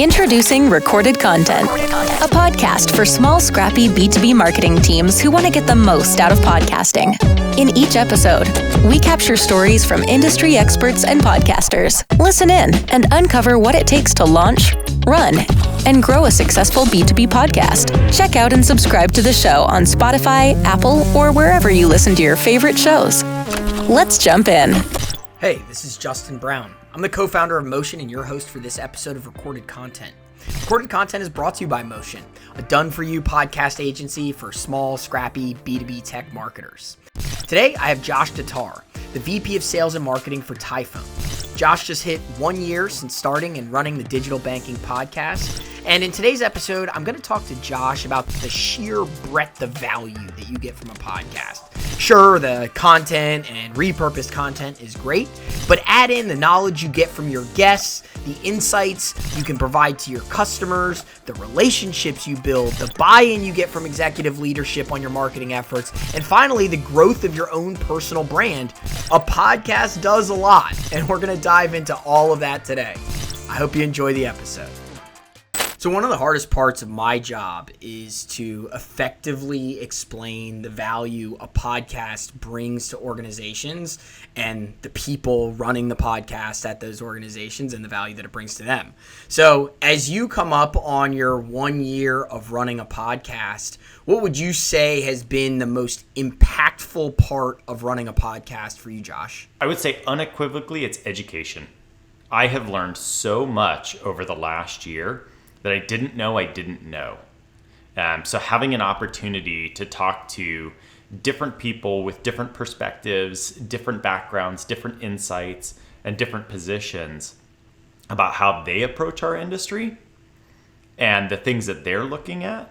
Introducing Recorded Content, a podcast for small, scrappy B2B marketing teams who want to get the most out of podcasting. In each episode, we capture stories from industry experts and podcasters. Listen in and uncover what it takes to launch, run, and grow a successful B2B podcast. Check out and subscribe to the show on Spotify, Apple, or wherever you listen to your favorite shows. Let's jump in. Hey, this is Justin Brown. I'm the co-founder of Motion and your host for this episode of Recorded Content. Recorded Content is brought to you by Motion, a done-for-you podcast agency for small, scrappy B2B tech marketers. Today, I have Josh DeTar, the VP of Sales and Marketing for Tyfone. Josh just hit 1 year since starting and running the digital banking podcast. And in today's episode, I'm going to talk to Josh about the sheer breadth of value that you get from a podcast. Sure, the content and repurposed content is great, but add in the knowledge you get from your guests, the insights you can provide to your customers, the relationships you build, the buy-in you get from executive leadership on your marketing efforts, and finally, the growth of your own personal brand. A podcast does a lot, and we're going to dive into all of that today. I hope you enjoy the episode. So one of the hardest parts of my job is to effectively explain the value a podcast brings to organizations and the people running the podcast at those organizations and the value that it brings to them. So as you come up on your 1 year of running a podcast, what would you say has been the most impactful part of running a podcast for you, Josh? I would say unequivocally it's education. I have learned so much over the last year that I didn't know. So having an opportunity to talk to different people with different perspectives, different backgrounds, different insights, and different positions about how they approach our industry and the things that they're looking at,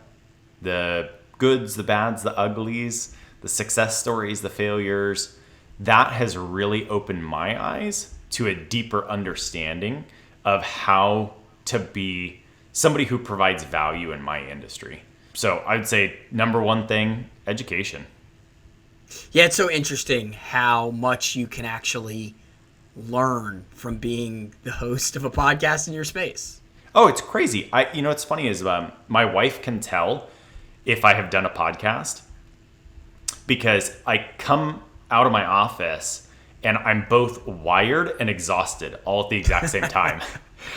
the goods, the bads, the uglies, the success stories, the failures, that has really opened my eyes to a deeper understanding of how to be somebody who provides value in my industry. So I'd say number one thing, education. Yeah, it's so interesting how much you can actually learn from being the host of a podcast in your space. Oh, it's crazy. What's funny is my wife can tell if I have done a podcast because I come out of my office and I'm both wired and exhausted all at the exact same time.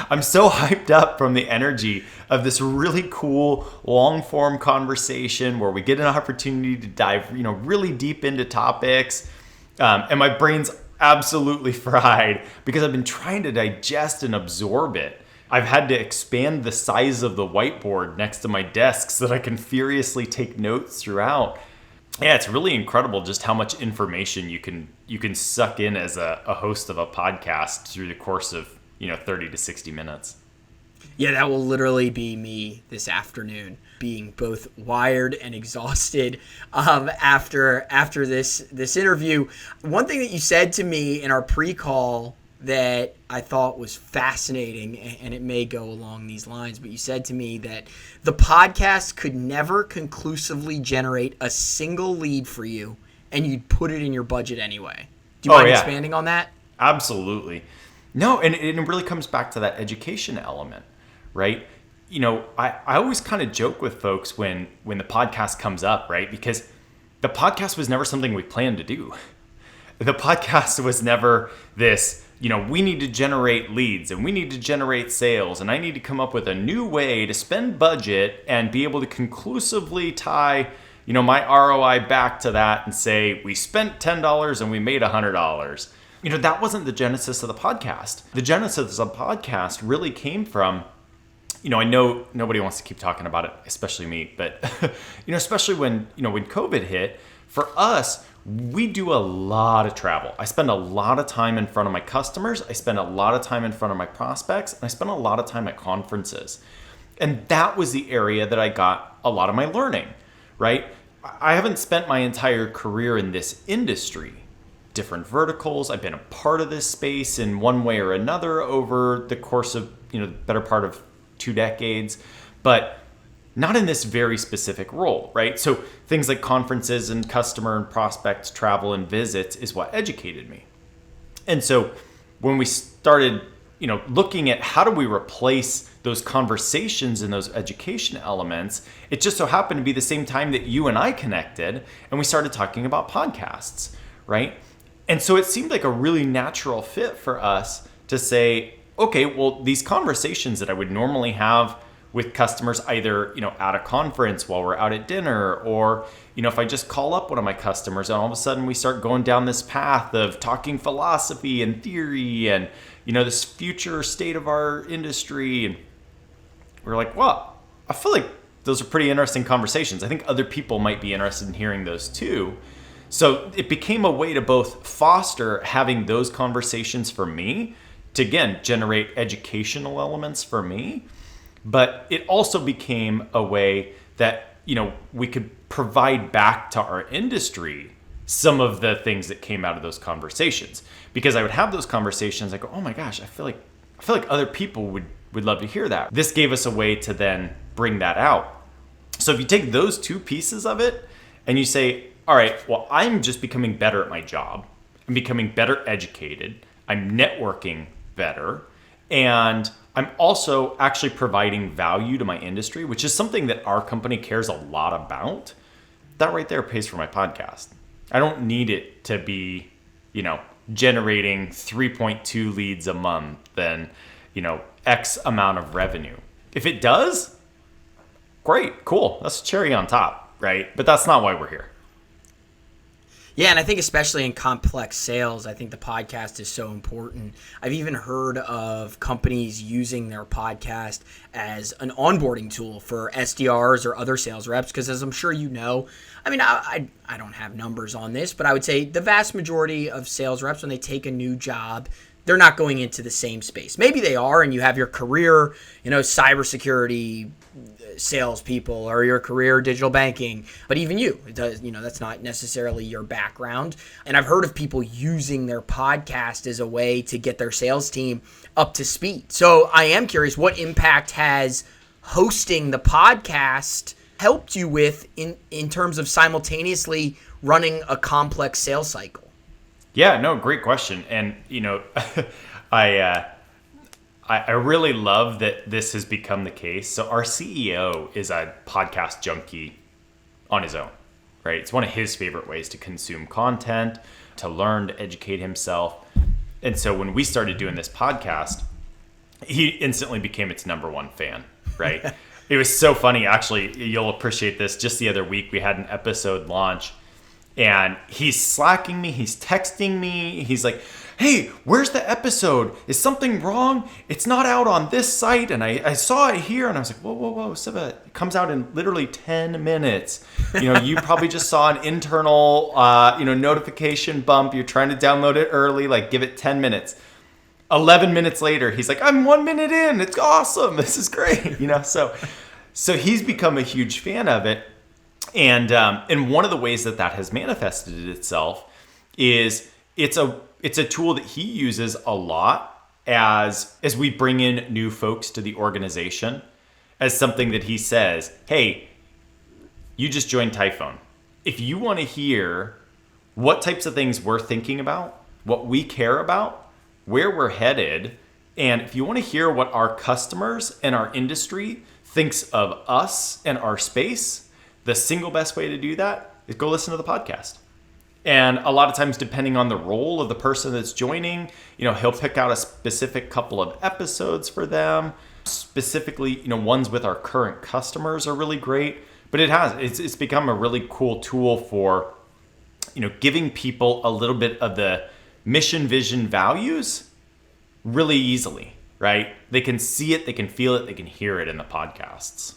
I'm so hyped up from the energy of this really cool long form conversation where we get an opportunity to dive, really deep into topics. And my brain's absolutely fried because I've been trying to digest and absorb it. I've had to expand the size of the whiteboard next to my desk so that I can furiously take notes throughout. Yeah, it's really incredible just how much information you can suck in as a host of a podcast through the course of 30 to 60 minutes. Yeah, that will literally be me this afternoon, being both wired and exhausted after this interview. One thing that you said to me in our pre-call that I thought was fascinating, and it may go along these lines, but you said to me that the podcast could never conclusively generate a single lead for you, and you'd put it in your budget anyway. Do you mind expanding on that? Absolutely. No, and it really comes back to that education element, right? I always kind of joke with folks when the podcast comes up, right? Because the podcast was never something we planned to do. The podcast was never this, we need to generate leads and we need to generate sales and I need to come up with a new way to spend budget and be able to conclusively tie, my ROI back to that and say, we spent $10 and we made $100. That wasn't the genesis of the podcast. The genesis of the podcast really came from, I know nobody wants to keep talking about it, especially me, but, especially when COVID hit, for us, we do a lot of travel. I spend a lot of time in front of my customers. I spend a lot of time in front of my prospects, and I spend a lot of time at conferences. And that was the area that I got a lot of my learning, right? I haven't spent my entire career in this industry. Different verticals. I've been a part of this space in one way or another over the course of, the better part of 2 decades, but not in this very specific role, right? So things like conferences and customer and prospect travel and visits is what educated me. And so when we started looking at how do we replace those conversations and those education elements, it just so happened to be the same time that you and I connected and we started talking about podcasts, right? And so it seemed like a really natural fit for us to say, okay, well, these conversations that I would normally have with customers, either, at a conference while we're out at dinner, or, if I just call up one of my customers and all of a sudden we start going down this path of talking philosophy and theory and, this future state of our industry. And we're like, well, I feel like those are pretty interesting conversations. I think other people might be interested in hearing those too. So it became a way to both foster having those conversations for me to, again, generate educational elements for me. But it also became a way that, we could provide back to our industry some of the things that came out of those conversations. Because I would have those conversations, I go, oh my gosh, I feel like other people would love to hear that. This gave us a way to then bring that out. So if you take those two pieces of it and you say, all right, well, I'm just becoming better at my job. I'm becoming better educated. I'm networking better. And I'm also actually providing value to my industry, which is something that our company cares a lot about. That right there pays for my podcast. I don't need it to be, generating 3.2 leads a month and, X amount of revenue. If it does, great, cool. That's a cherry on top, right? But that's not why we're here. Yeah, and I think especially in complex sales, I think the podcast is so important. I've even heard of companies using their podcast as an onboarding tool for SDRs or other sales reps, because as I'm sure you know, I don't have numbers on this, but I would say the vast majority of sales reps, when they take a new job, they're not going into the same space. Maybe they are, and you have your career, cybersecurity salespeople, or your career digital banking. But even you, it does, that's not necessarily your background. And I've heard of people using their podcast as a way to get their sales team up to speed. So I am curious, what impact has hosting the podcast helped you with in terms of simultaneously running a complex sales cycle? Yeah, no, great question. And, I really love that this has become the case. So our CEO is a podcast junkie on his own, right? It's one of his favorite ways to consume content, to learn, to educate himself. And so when we started doing this podcast, he instantly became its number one fan, right? It was so funny. Actually, you'll appreciate this. Just the other week, we had an episode launch. And he's slacking me, he's texting me, he's like, hey, where's the episode? Is something wrong? It's not out on this site, and I saw it here, and I was like, whoa, Siva, it comes out in literally 10 minutes. You probably just saw an internal, notification bump, you're trying to download it early, like give it 10 minutes. 11 minutes later, he's like, I'm 1 minute in, it's awesome, this is great, So he's become a huge fan of it. And one of the ways that has manifested itself is it's a tool that he uses a lot as we bring in new folks to the organization, as something that he says, hey, you just joined Tyfone. If you want to hear what types of things we're thinking about, what we care about, where we're headed, and if you want to hear what our customers and our industry thinks of us and our space, the single best way to do that is go listen to the podcast. And a lot of times, depending on the role of the person that's joining, he'll pick out a specific couple of episodes for them. Specifically, ones with our current customers are really great. But it's become a really cool tool for, giving people a little bit of the mission, vision, values really easily, right? They can see it, they can feel it, they can hear it in the podcasts.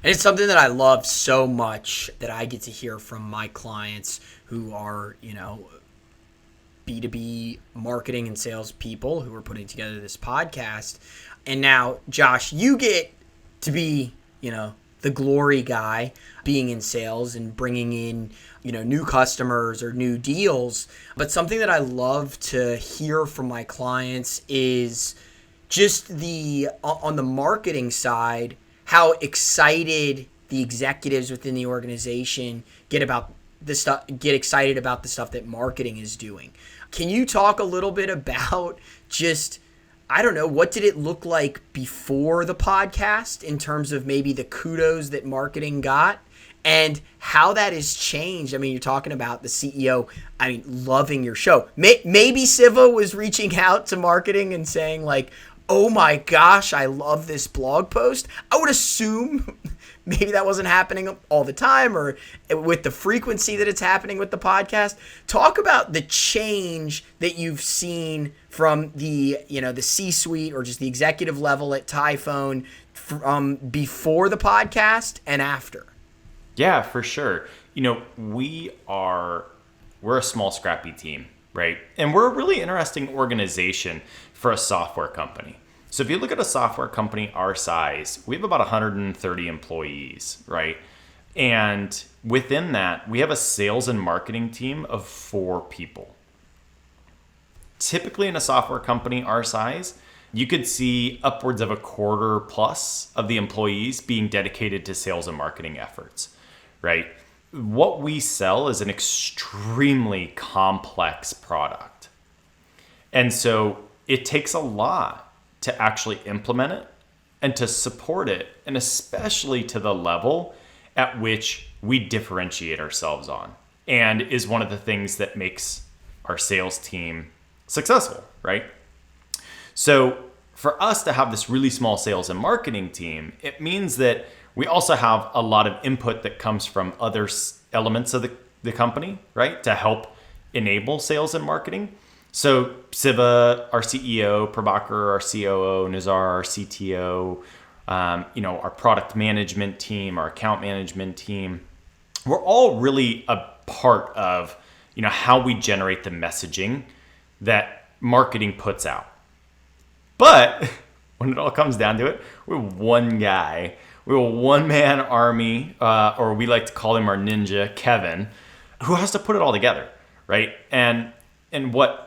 And it's something that I love so much that I get to hear from my clients who are, B2B marketing and sales people who are putting together this podcast. And now, Josh, you get to be, the glory guy, being in sales and bringing in, new customers or new deals. But something that I love to hear from my clients is just on the marketing side, how excited the executives within the organization get excited about the stuff that marketing is doing. Can you talk a little bit about just I don't know, what did it look like before the podcast in terms of maybe the kudos that marketing got and how that has changed? I mean, you're talking about the CEO, loving your show. Maybe Siva was reaching out to marketing and saying like, oh my gosh, I love this blog post. I would assume maybe that wasn't happening all the time or with the frequency that it's happening with the podcast. Talk about the change that you've seen from the C-suite or just the executive level at Tyfone from before the podcast and after. Yeah, for sure. We're a small, scrappy team, right? And we're a really interesting organization for a software company. So if you look at a software company our size, we have about 130 employees, right? And within that, we have a sales and marketing team of 4 people. Typically in a software company our size, you could see upwards of a quarter plus of the employees being dedicated to sales and marketing efforts, right? What we sell is an extremely complex product. And so it takes a lot to actually implement it and to support it, and especially to the level at which we differentiate ourselves on, and is one of the things that makes our sales team successful, right? So for us to have this really small sales and marketing team, it means that we also have a lot of input that comes from other elements of the company, right, to help enable sales and marketing. So Siva, our CEO, Prabhakar, our COO, Nazar, our CTO, our product management team, our account management team, we're all really a part of, how we generate the messaging that marketing puts out. But when it all comes down to it, we're one guy. We're a one-man army, or we like to call him our ninja, Kevin, who has to put it all together, right? And what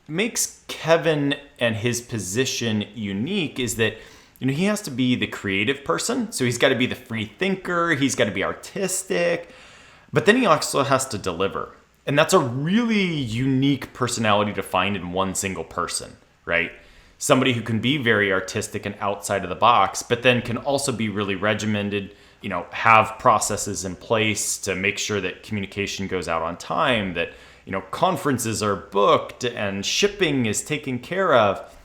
makes Kevin and his position unique is that he has to be the creative person. So he's got to be the free thinker. He's got to be artistic. But then he also has to deliver. And that's a really unique personality to find in one single person, right? Somebody who can be very artistic and outside of the box, but then can also be really regimented, have processes in place to make sure that communication goes out on time, that conferences are booked and shipping is taken care of.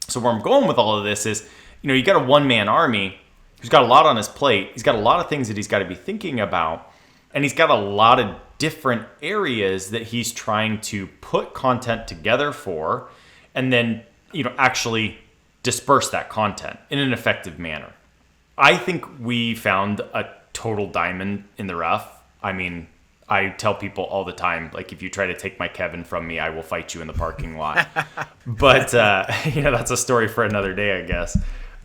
So where I'm going with all of this is, you got a one-man army who's got a lot on his plate. He's got a lot of things that he's got to be thinking about. And he's got a lot of different areas that he's trying to put content together for, and then, actually disperse that content in an effective manner. I think we found a total diamond in the rough. I tell people all the time, like, if you try to take my Kevin from me, I will fight you in the parking lot. But, that's a story for another day, I guess.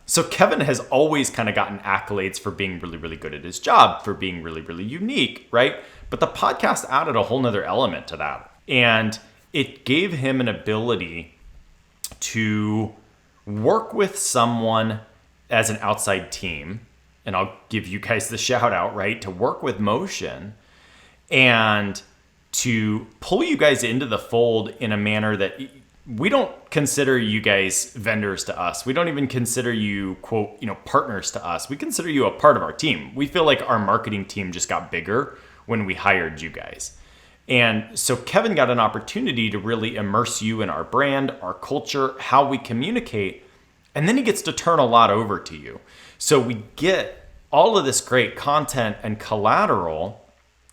So Kevin has always kind of gotten accolades for being really, really good at his job, for being really, really unique, right? But the podcast added a whole nother element to that. And it gave him an ability to work with someone as an outside team. And I'll give you guys the shout out, right? To work with Motion and to pull you guys into the fold in a manner that we don't consider you guys vendors to us. We don't even consider you, quote, partners to us. We consider you a part of our team. We feel like our marketing team just got bigger when we hired you guys. And so Kevin got an opportunity to really immerse you in our brand, our culture, how we communicate, and then he gets to turn a lot over to you. So we get all of this great content and collateral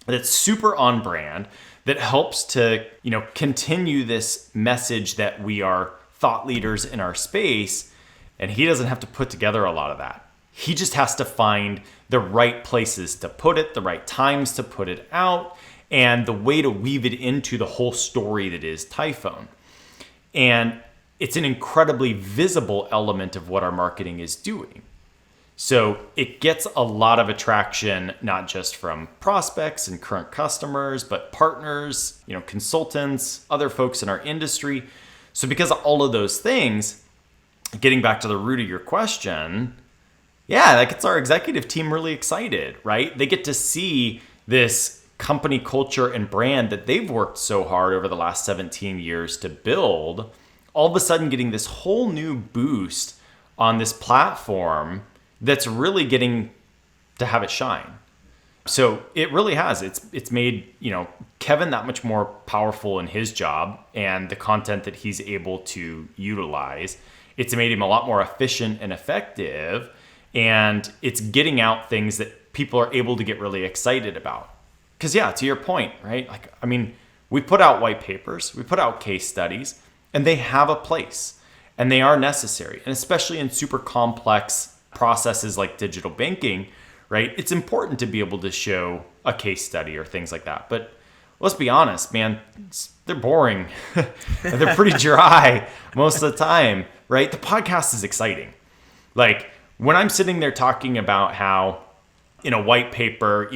that's super on brand, that helps to, continue this message that we are thought leaders in our space. And he doesn't have to put together a lot of that. He just has to find the right places to put it, the right times to put it out, and the way to weave it into the whole story that is Tyfone. And it's an incredibly visible element of what our marketing is doing. So it gets a lot of attraction, not just from prospects and current customers, but partners, consultants, other folks in our industry. So because of all of those things, getting back to the root of your question, that gets our executive team really excited, right? They get to see this company culture and brand that they've worked so hard over the last 17 years to build all of a sudden getting this whole new boost on this platform that's really getting to have it shine. So it really has. It's made, Kevin that much more powerful in his job and the content that he's able to utilize. It's made him a lot more efficient and effective, and it's getting out things that people are able to get really excited about. Because to your point, right? We put out white papers, we put out case studies, and they have a place and they are necessary. And especially in super complex processes like digital banking, right? It's important to be able to show a case study or things like that. But let's be honest, man, they're boring. They're pretty dry most of the time, right? The podcast is exciting. Like when I'm sitting there talking about how in a white paper,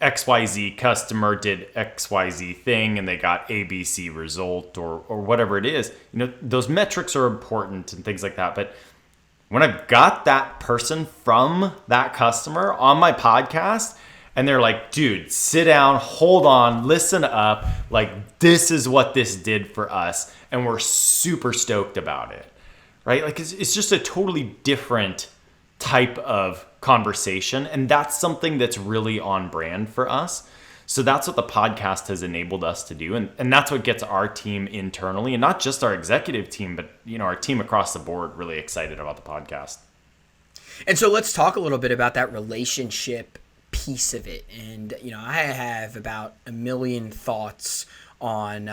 XYZ customer did XYZ thing and they got ABC result or whatever it is, those metrics are important and things like that. But when I've got that person from that customer on my podcast and they're like, dude, sit down, hold on, listen up. Like, this is what this did for us. And we're super stoked about it, right? Like, it's just a totally different type of conversation. And that's something that's really on brand for us. So that's what the podcast has enabled us to do. And that's what gets our team internally, and not just our executive team, but our team across the board really excited about the podcast. And so let's talk a little bit about that relationship piece of it. And, I have about a million thoughts on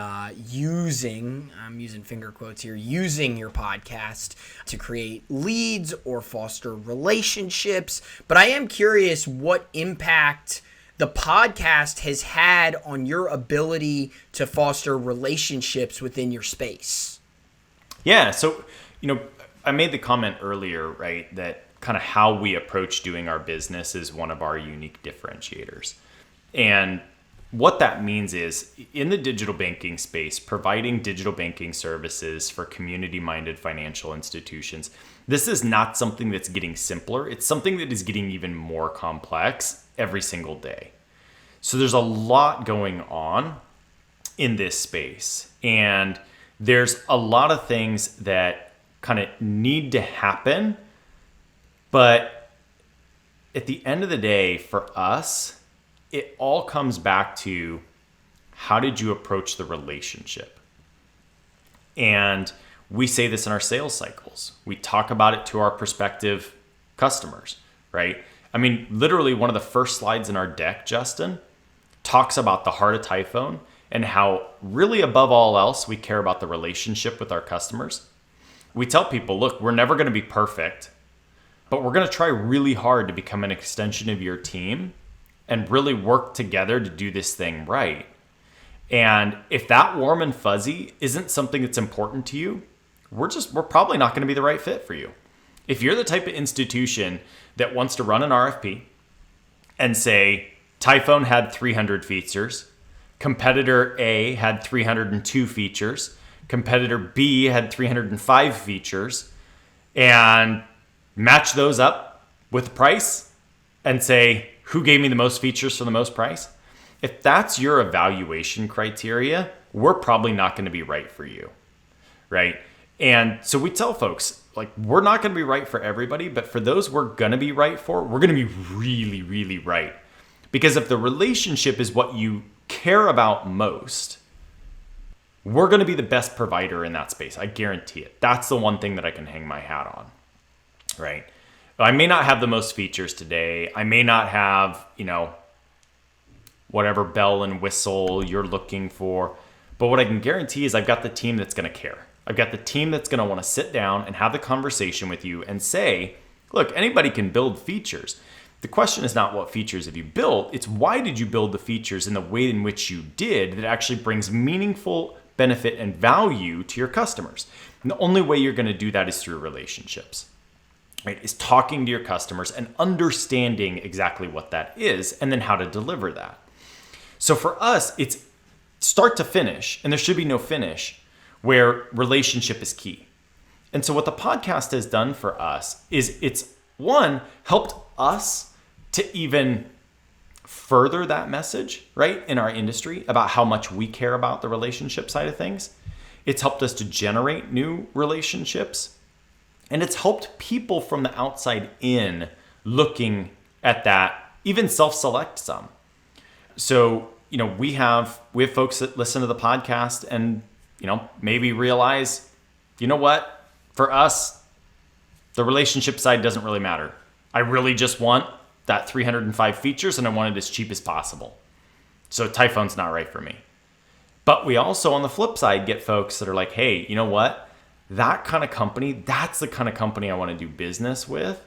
using, I'm using finger quotes here, using your podcast to create leads or foster relationships. But I am curious what impact the podcast has had on your ability to foster relationships within your space. Yeah. So, I made the comment earlier, right, that kind of how we approach doing our business is one of our unique differentiators. And what that means is in the digital banking space, providing digital banking services for community-minded financial institutions, this is not something that's getting simpler. It's something that is getting even more complex every single day. So there's a lot going on in this space. And there's a lot of things that kind of need to happen. But at the end of the day, for us, it all comes back to how did you approach the relationship? And we say this in our sales cycles. We talk about it to our prospective customers, right? Literally one of the first slides in our deck, Justin, talks about the heart of Tyfone and how really above all else, we care about the relationship with our customers. We tell people, look, we're never going to be perfect, but we're going to try really hard to become an extension of your team and really work together to do this thing right. And if that warm and fuzzy isn't something that's important to you, we're probably not going to be the right fit for you. If you're the type of institution that wants to run an RFP and say, Tyfone had 300 features, competitor A had 302 features, competitor B had 305 features, and match those up with price and say, who gave me the most features for the most price? If that's your evaluation criteria, we're probably not going to be right for you, right? And so we tell folks, like, we're not going to be right for everybody, but for those we're going to be right for, we're going to be really, really right. Because if the relationship is what you care about most, we're going to be the best provider in that space. I guarantee it. That's the one thing that I can hang my hat on, right? I may not have the most features today. I may not have, whatever bell and whistle you're looking for. But what I can guarantee is I've got the team that's going to care. I've got the team that's going to want to sit down and have the conversation with you and say, look, anybody can build features. The question is not what features have you built, it's why did you build the features in the way in which you did that actually brings meaningful benefit and value to your customers. And the only way you're going to do that is through relationships, right? Is talking to your customers and understanding exactly what that is and then how to deliver that. So for us, it's start to finish, and there should be no finish, where relationship is key. And so what the podcast has done for us is it's, one, helped us to even further that message, right, in our industry about how much we care about the relationship side of things. It's helped us to generate new relationships. And it's helped people from the outside in looking at that, even self-select some. So, we have folks that listen to the podcast and, maybe realize, what? For us, the relationship side doesn't really matter. I really just want that 305 features and I want it as cheap as possible. So Typhone's not right for me. But we also, on the flip side, get folks that are like, hey, you know what? That kind of company, that's the kind of company I want to do business with.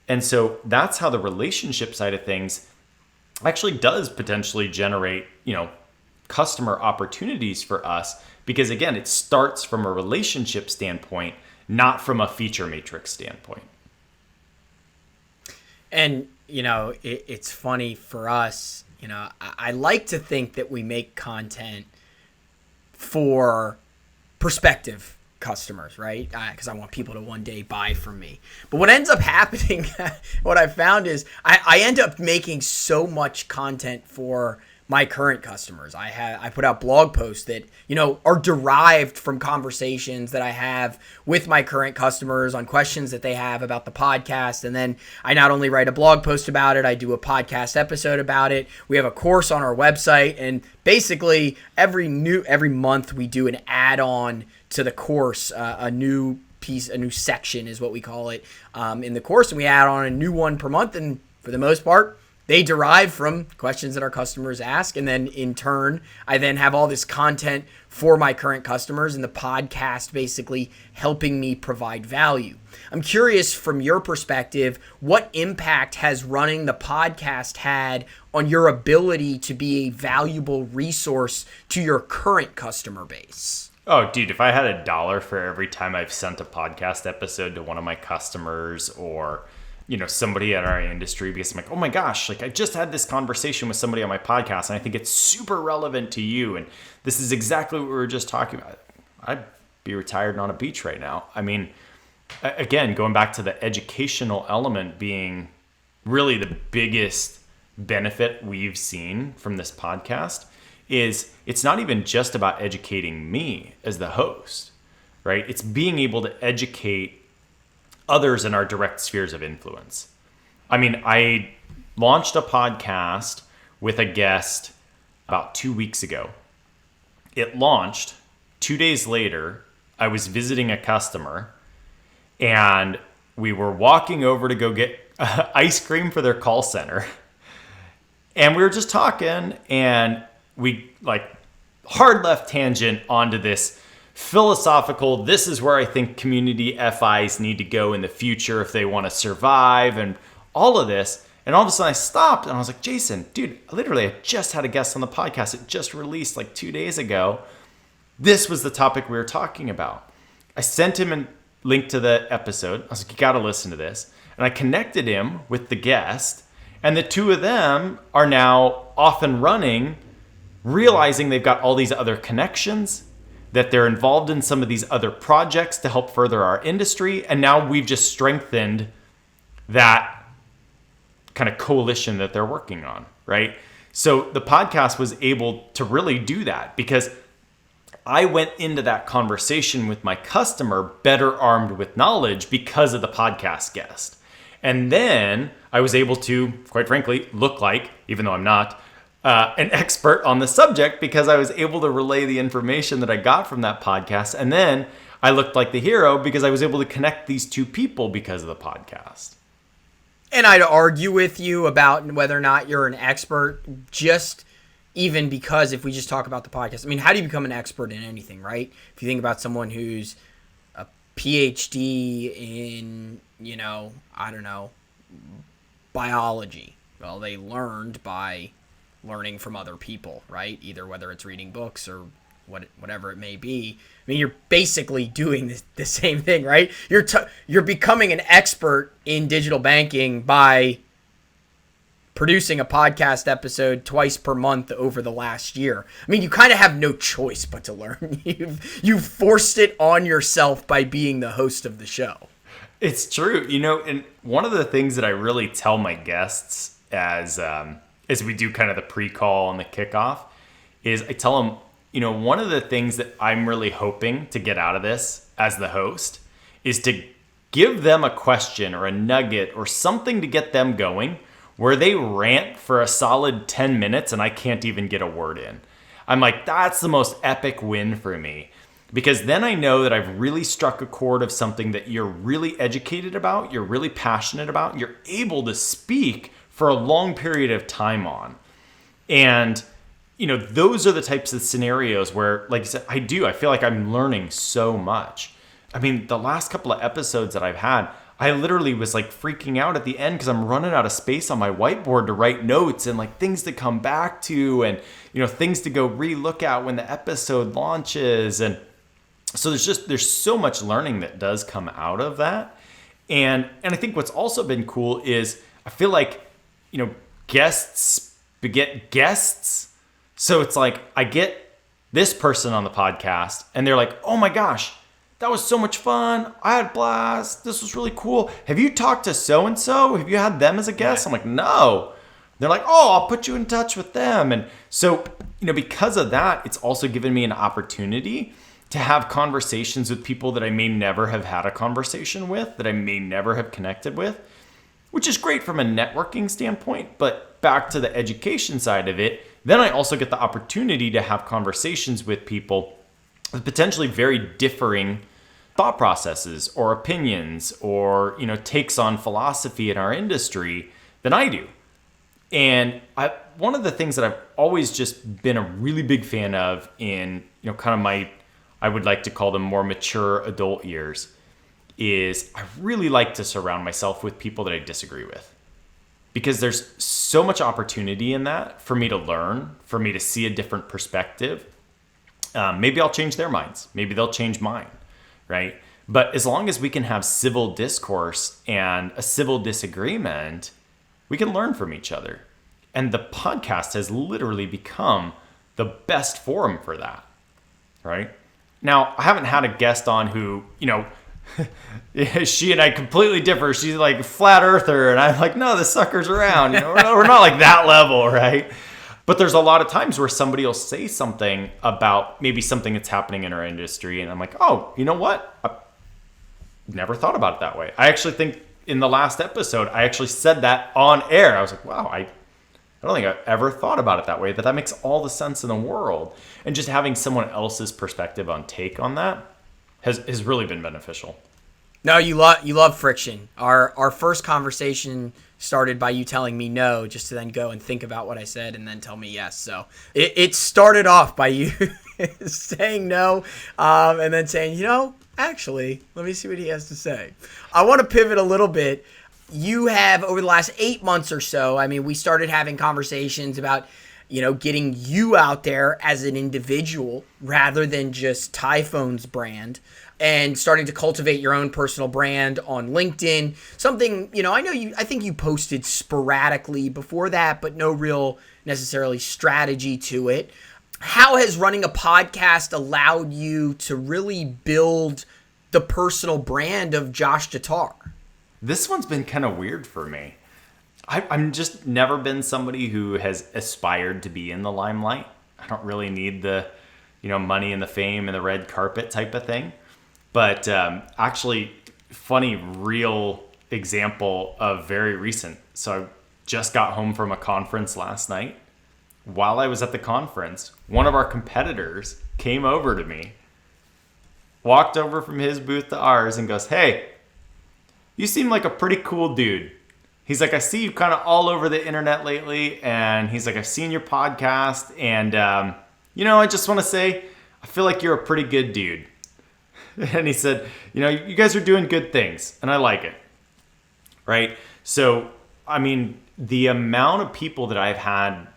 And so that's how the relationship side of things actually does potentially generate, customer opportunities for us. Because again, it starts from a relationship standpoint, not from a feature matrix standpoint. And, it's funny for us, I like to think that we make content for prospective customers, right? Because I want people to one day buy from me. But what ends up happening, what I found is I end up making so much content for my current customers. I put out blog posts that, are derived from conversations that I have with my current customers on questions that they have about the podcast. And then I not only write a blog post about it, I do a podcast episode about it. We have a course on our website, and basically every month we do an add-on to the course, a new section is what we call it in the course, and we add on a new one per month. And for the most part, they derive from questions that our customers ask. And then in turn, I then have all this content for my current customers, and the podcast basically helping me provide value. I'm curious, from your perspective, what impact has running the podcast had on your ability to be a valuable resource to your current customer base? Oh, dude, if I had $1 for every time I've sent a podcast episode to one of my customers or somebody in our industry, because I'm like, oh my gosh, I just had this conversation with somebody on my podcast and I think it's super relevant to you. And this is exactly what we were just talking about. I'd be retired and on a beach right now. I mean, again, going back to the educational element being really the biggest benefit we've seen from this podcast is it's not even just about educating me as the host, right? It's being able to educate others in our direct spheres of influence. I mean, I launched a podcast with a guest about 2 weeks ago. It launched. 2 days later, I was visiting a customer and we were walking over to go get ice cream for their call center. And we were just talking and we hard left tangent onto this philosophical, this is where I think community FIs need to go in the future if they want to survive and all of this. And all of a sudden I stopped and I was like, Jason, dude, literally I just had a guest on the podcast. It just released 2 days ago. This was the topic we were talking about. I sent him a link to the episode. I was like, you got to listen to this. And I connected him with the guest, and the two of them are now off and running, realizing they've got all these other connections, that they're involved in some of these other projects to help further our industry. And now we've just strengthened that kind of coalition that they're working on, right? So the podcast was able to really do that because I went into that conversation with my customer better armed with knowledge because of the podcast guest. And then I was able to, quite frankly, look like, even though I'm not, an expert on the subject because I was able to relay the information that I got from that podcast. And then I looked like the hero because I was able to connect these two people because of the podcast. And I'd argue with you about whether or not you're an expert, just even because if we just talk about the podcast, I mean, how do you become an expert in anything, right? If you think about someone who's a PhD in, biology, well, they learned by learning from other people, right? Either whether it's reading books or whatever it may be. I mean, you're basically doing the same thing, right? You're becoming an expert in digital banking by producing a podcast episode twice per month over the last year. I mean, you kind of have no choice but to learn. You've forced it on yourself by being the host of the show. It's true. And one of the things that I really tell my guests as we do kind of the pre-call and the kickoff is I tell them, one of the things that I'm really hoping to get out of this as the host is to give them a question or a nugget or something to get them going where they rant for a solid 10 minutes and I can't even get a word in. I'm like, that's the most epic win for me, because then I know that I've really struck a chord of something that you're really educated about, you're really passionate about, and you're able to speak for a long period of time on. And those are the types of scenarios where, like I said, I feel like I'm learning so much. I mean, the last couple of episodes that I've had, I literally was like freaking out at the end because I'm running out of space on my whiteboard to write notes and like things to come back to and, things to go re-look at when the episode launches. And so there's so much learning that does come out of that. And I think what's also been cool is I feel like, guests beget guests. So it's like I get this person on the podcast and they're like, oh my gosh, that was so much fun. I had a blast. This was really cool. Have you talked to so-and-so? Have you had them as a guest? I'm like, no. They're like, oh, I'll put you in touch with them. And so, because of that, it's also given me an opportunity to have conversations with people that I may never have had a conversation with, that I may never have connected with, which is great from a networking standpoint. But back to the education side of it, then I also get the opportunity to have conversations with people with potentially very differing thought processes or opinions or, takes on philosophy in our industry than I do. And one of the things that I've always just been a really big fan of in, kind of my, I would like to call them more mature adult years, is I really like to surround myself with people that I disagree with. Because there's so much opportunity in that for me to learn, for me to see a different perspective. Maybe I'll change their minds. Maybe they'll change mine, right? But as long as we can have civil discourse and a civil disagreement, we can learn from each other. And the podcast has literally become the best forum for that, right? Now, I haven't had a guest on who, she and I completely differ. She's like flat earther, and I'm like, no, the sucker's around. We're not like that level, right? But there's a lot of times where somebody will say something about maybe something that's happening in our industry, and I'm like, oh, you know what? I never thought about it that way. I actually think in the last episode, I actually said that on air. I was like, wow, I don't think I've ever thought about it that way, but that makes all the sense in the world. And just having someone else's perspective on take on that has really been beneficial. No, you love friction. Our first conversation started by you telling me no, just to then go and think about what I said and then tell me yes. So it started off by you saying no, and then saying, actually, let me see what he has to say. I want to pivot a little bit. You have, over the last 8 months or so, we started having conversations about, getting you out there as an individual rather than just Typhone's brand, and starting to cultivate your own personal brand on LinkedIn. Something, I think you posted sporadically before that, but no real necessarily strategy to it. How has running a podcast allowed you to really build the personal brand of Josh DeTar? This one's been kind of weird for me. I'm just never been somebody who has aspired to be in the limelight. I don't really need the, money and the fame and the red carpet type of thing. But actually, funny, real example of very recent. So I just got home from a conference last night. While I was at the conference, one of our competitors came over to me, walked over from his booth to ours and goes, "Hey, you seem like a pretty cool dude." He's like, "I see you kind of all over the internet lately." And he's like, "I've seen your podcast. And, I just want to say, I feel like you're a pretty good dude." And he said, "You guys are doing good things. And I like it." Right? So, the amount of people that I've had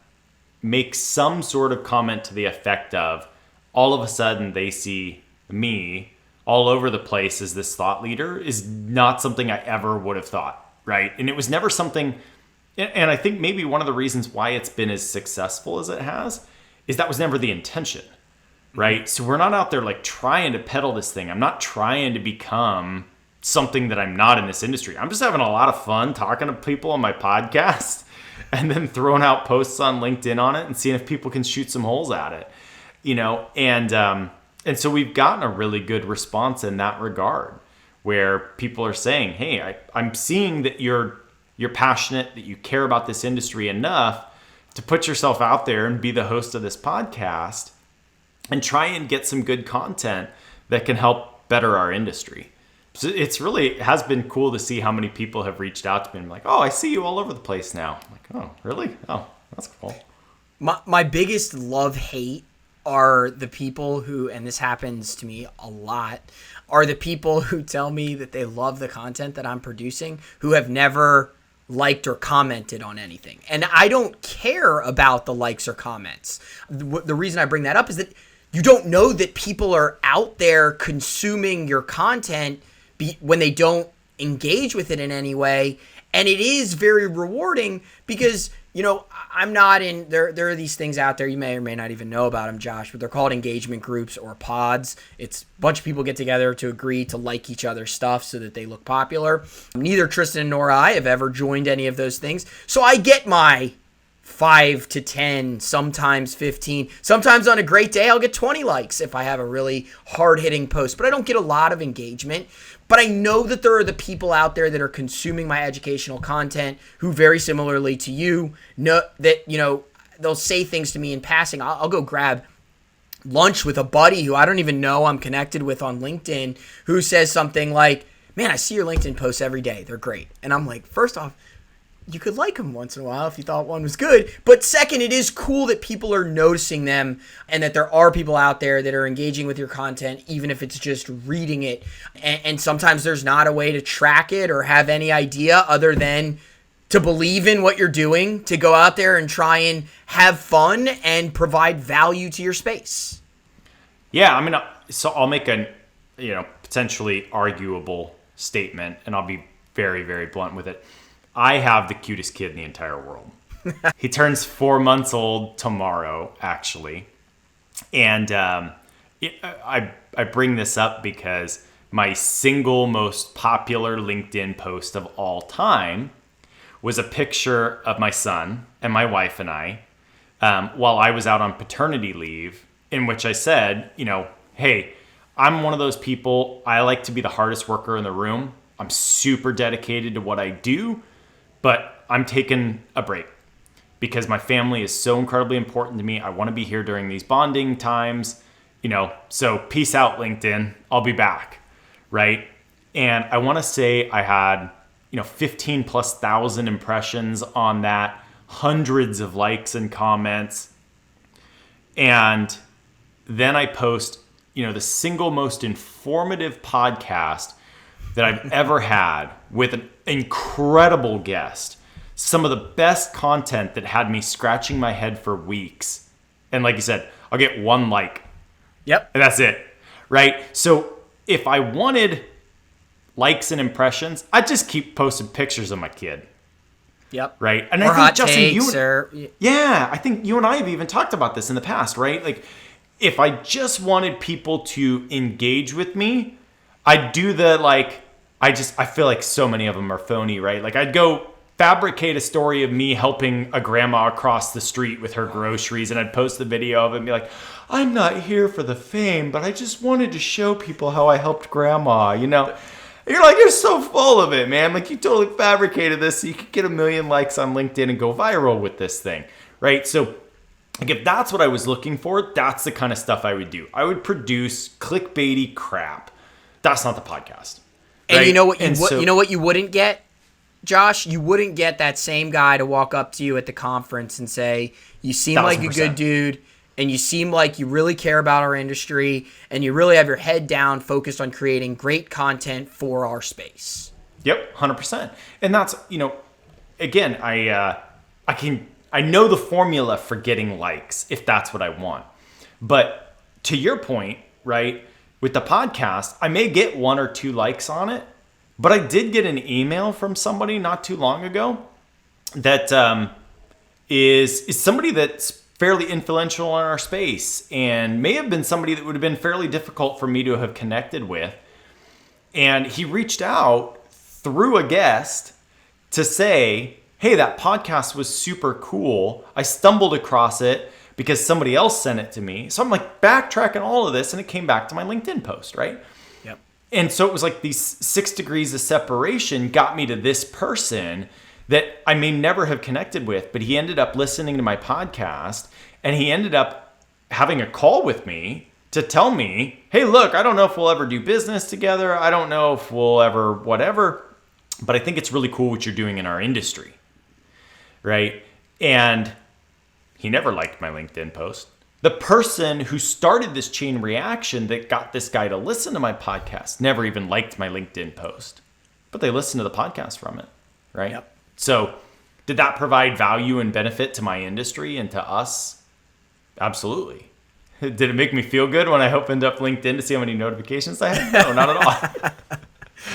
make some sort of comment to the effect of, all of a sudden they see me all over the place as this thought leader is not something I ever would have thought. Right. And it was never something, and I think maybe one of the reasons why it's been as successful as it has is that was never the intention. Right. So we're not out there like trying to peddle this thing. I'm not trying to become something that I'm not in this industry. I'm just having a lot of fun talking to people on my podcast and then throwing out posts on LinkedIn on it and seeing if people can shoot some holes at it. And so we've gotten a really good response in that regard, where people are saying, hey, I'm seeing that you're passionate, that you care about this industry enough to put yourself out there and be the host of this podcast and try and get some good content that can help better our industry. So it has been cool to see how many people have reached out to me and like, oh, I see you all over the place now. I'm like, oh, really? Oh, that's cool. My biggest love-hate are the people who, and this happens to me a lot, are the people who tell me that they love the content that I'm producing, who have never liked or commented on anything. And I don't care about the likes or comments. The reason I bring that up is that you don't know that people are out there consuming your content when they don't engage with it in any way. And it is very rewarding because, I'm not in there. There are these things out there. You may or may not even know about them, Josh, but they're called engagement groups or pods. It's a bunch of people get together to agree to like each other's stuff so that they look popular. Neither Tristan nor I have ever joined any of those things. So I get my 5 to 10, sometimes 15. Sometimes on a great day, I'll get 20 likes if I have a really hard-hitting post. But I don't get a lot of engagement. But I know that there are the people out there that are consuming my educational content who, very similarly to you, know that, they'll say things to me in passing. I'll go grab lunch with a buddy who I don't even know I'm connected with on LinkedIn, who says something like, man, I see your LinkedIn posts every day. They're great. And I'm like, first off, you could like them once in a while if you thought one was good. But second, it is cool that people are noticing them and that there are people out there that are engaging with your content, even if it's just reading it. And sometimes there's not a way to track it or have any idea other than to believe in what you're doing, to go out there and try and have fun and provide value to your space. Yeah, so I'll make a, potentially arguable statement, and I'll be very, very blunt with it. I have the cutest kid in the entire world. He turns 4 months old tomorrow, actually. And I bring this up because my single most popular LinkedIn post of all time was a picture of my son and my wife and I while I was out on paternity leave, in which I said, hey, I'm one of those people, I like to be the hardest worker in the room. I'm super dedicated to what I do. But I'm taking a break because my family is so incredibly important to me. I want to be here during these bonding times, so peace out, LinkedIn. I'll be back, right? And I want to say I had, 15,000+ impressions on that, hundreds of likes and comments. And then I post, the single most informative podcast that I've ever had with an incredible guest. Some of the best content that had me scratching my head for weeks. And like you said, I'll get 1 like. Yep. And that's it, right? So if I wanted likes and impressions, I'd just keep posting pictures of my kid. Yep. Right? And or I think, hot Justin, takes yeah, I think you and I have even talked about this in the past, right? Like, if I just wanted people to engage with me, I'd do the I feel like so many of them are phony, right? Like I'd go fabricate a story of me helping a grandma across the street with her groceries, and I'd post the video of it and be like, I'm not here for the fame, but I just wanted to show people how I helped grandma, You're like, you're so full of it, man. Like you totally fabricated this so you could get 1 million likes on LinkedIn and go viral with this thing, right? So like if that's what I was looking for, that's the kind of stuff I would do. I would produce clickbaity crap. That's not the podcast. And right? you know what you wouldn't get, Josh? You wouldn't get that same guy to walk up to you at the conference and say, you seem 1,000%. like a good dude, and you seem like you really care about our industry, and you really have your head down focused on creating great content for our space. Yep, 100%. And that's, again, I know the formula for getting likes if that's what I want. But to your point, right, with the podcast, I may get 1 or 2 likes on it, but I did get an email from somebody not too long ago that is somebody that's fairly influential in our space and may have been somebody that would have been fairly difficult for me to have connected with. And he reached out through a guest to say, hey, that podcast was super cool. I stumbled across it, because somebody else sent it to me. So I'm like backtracking all of this, and it came back to my LinkedIn post, right? Yep. And so it was like these 6 degrees of separation got me to this person that I may never have connected with, but he ended up listening to my podcast, and he ended up having a call with me to tell me, hey, look, I don't know if we'll ever do business together. I don't know if we'll ever whatever, but I think it's really cool what you're doing in our industry, right? And he never liked my LinkedIn post. The person who started this chain reaction that got this guy to listen to my podcast never even liked my LinkedIn post, but they listened to the podcast from it, right? Yep. So did that provide value and benefit to my industry and to us? Absolutely. Did it make me feel good when I opened up LinkedIn to see how many notifications I had? No, not at all.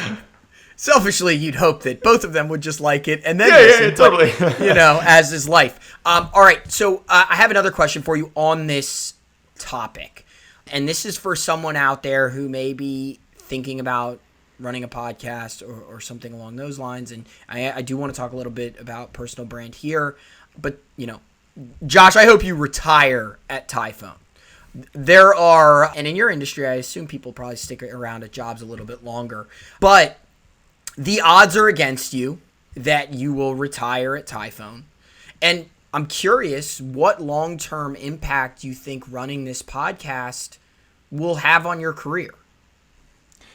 Selfishly, you'd hope that both of them would just like it and then yeah, totally. But, as is life. All right, so I have another question for you on this topic. And this is for someone out there who may be thinking about running a podcast or something along those lines. And I do want to talk a little bit about personal brand here. But, Josh, I hope you retire at Tyfone. There are, and in your industry, I assume people probably stick around at jobs a little bit longer, but the odds are against you that you will retire at Tyfone. And I'm curious what long-term impact you think running this podcast will have on your career.